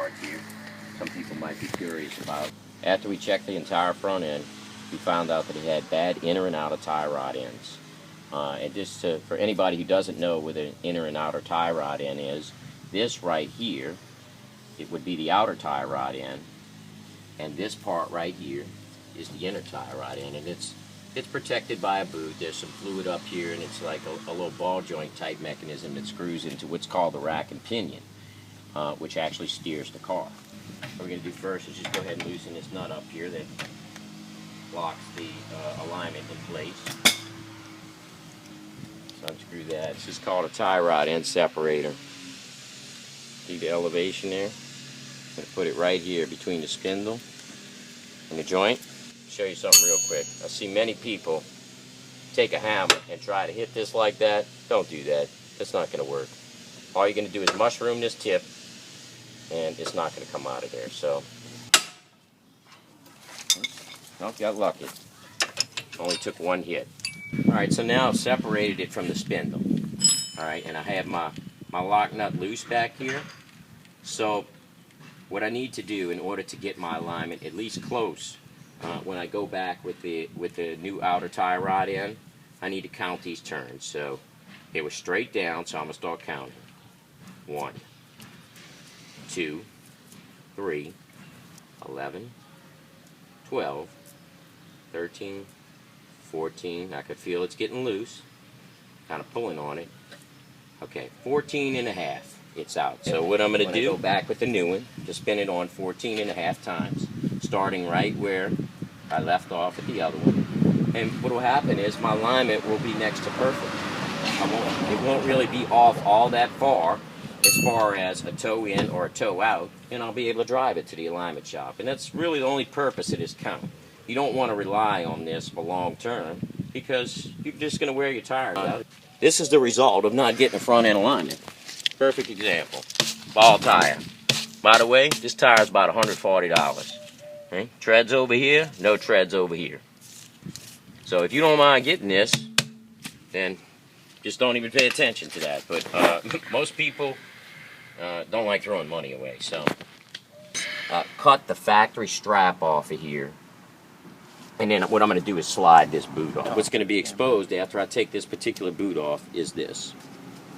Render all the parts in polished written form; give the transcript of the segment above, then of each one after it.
part here some people might be curious about. After we checked the entire front end, we found out that it had bad inner and outer tie rod ends. And just for anybody who doesn't know what an inner and outer tie rod end is, this right here, it would be the outer tie rod end, and this part right here is the inner tie rod end, and it's protected by a boot. There's some fluid up here, and it's like a little ball joint type mechanism that screws into what's called the rack and pinion, which actually steers the car. What we're going to do first is just go ahead and loosen this nut up here that locks the alignment in place. So unscrew that. This is called a tie rod end separator. See the elevation there? I'm going to put it right here between the spindle and the joint. Show you something real quick. I see many people take a hammer and try to hit this like that. Don't do that. That's not going to work. All you're going to do is mushroom this tip, and it's not going to come out of there. So, well, got lucky. Only took one hit. Alright, so now I've separated it from the spindle. Alright, and I have my lock nut loose back here. So, what I need to do in order to get my alignment at least close, when I go back with the new outer tie rod end, I need to count these turns. So, it was straight down, so I'm going to start counting. 1, 2, 3, 11, 12, 13, 14. I could feel it's getting loose. Kind of pulling on it. Okay, 14 and a half. It's out. So what I'm going to do, go back with the new one, just spin it on 14 and a half times, starting right where I left off with the other one. And what will happen is my alignment will be next to perfect. It won't really be off all that far as a toe in or a toe out, and I'll be able to drive it to the alignment shop. And that's really the only purpose of this count. You don't want to rely on this for long term because you're just going to wear your tires out. This is the result of not getting a front end alignment. Perfect example. Ball tire. By the way, this tire is about $140. Okay? Treads over here, no treads over here. So if you don't mind getting this, then just don't even pay attention to that. But most people don't like throwing money away. So cut the factory strap off of here. And then what I'm going to do is slide this boot off. What's going to be exposed after I take this particular boot off is this.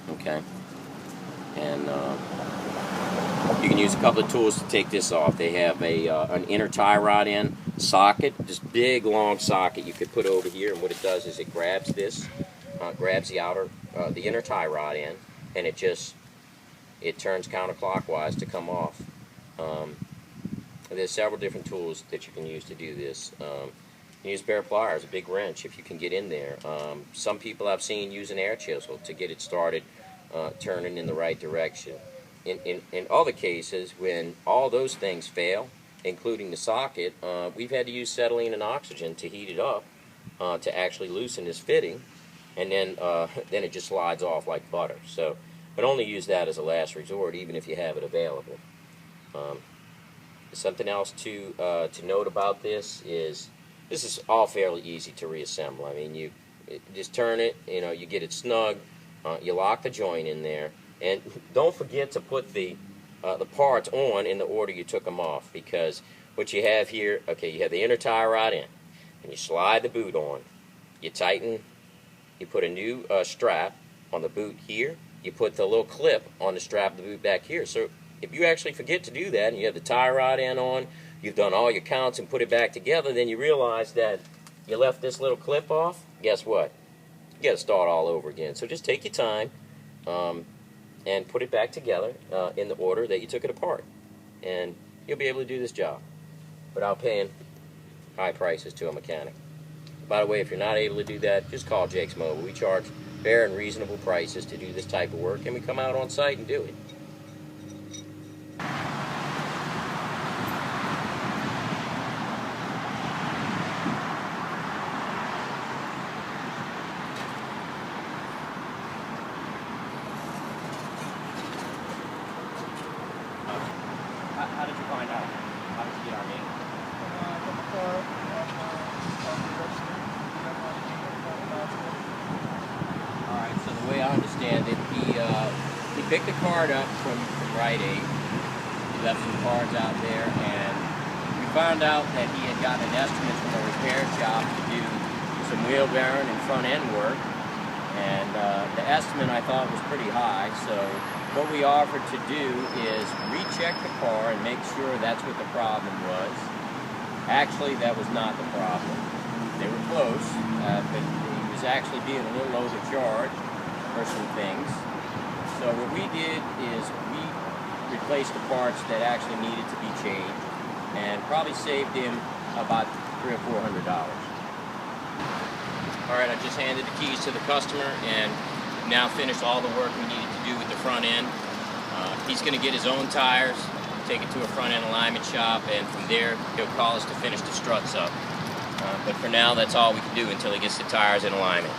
Okay? And you can use a couple of tools to take this off. They have an inner tie rod end socket, this big long socket you could put over here, and what it does is it grabs this, grabs the inner tie rod end, and it turns counterclockwise to come off. There's several different tools that you can use to do this. You use a pair of pliers, a big wrench if you can get in there. Some people I've seen use an air chisel to get it started turning in the right direction. In other cases, when all those things fail, including the socket, we've had to use acetylene and oxygen to heat it up to actually loosen this fitting, and then it just slides off like butter. So, but only use that as a last resort, even if you have it available. Something else to note about this is all fairly easy to reassemble. I mean, you just turn it, you get it snug, you lock the joint in there, and don't forget to put the parts on in the order you took them off, because what you have here, okay, you have the inner tie rod in, and you slide the boot on, you tighten, you put a new strap on the boot here, you put the little clip on the strap of the boot back here. So if you actually forget to do that and you have the tie rod end on, you've done all your counts and put it back together, then you realize that you left this little clip off, guess what? You got to start all over again. So just take your time and put it back together in the order that you took it apart. And you'll be able to do this job without paying high prices to a mechanic. By the way, if you're not able to do that, just call Jake's Mobile. We charge fair and reasonable prices to do this type of work, and we come out on site and do it. How did you find out? How did you get our name? Alright, so the way I understand it, he picked the card up from Rite Aid, left some cards out there, and we found out that he had gotten an estimate from a repair shop to do some wheel bearing and front end work. And the estimate I thought was pretty high, so what we offered to do is recheck the car and make sure that's what the problem was. Actually, that was not the problem. They were close, but he was actually being a little overcharged for some things. So what we did is we replaced the parts that actually needed to be changed, and probably saved him about $300 or $400. All right, I just handed the keys to the customer and now finished all the work we needed to do with the front end. He's going to get his own tires, take it to a front end alignment shop, and from there he'll call us to finish the struts up. But for now, that's all we can do until he gets the tires in alignment.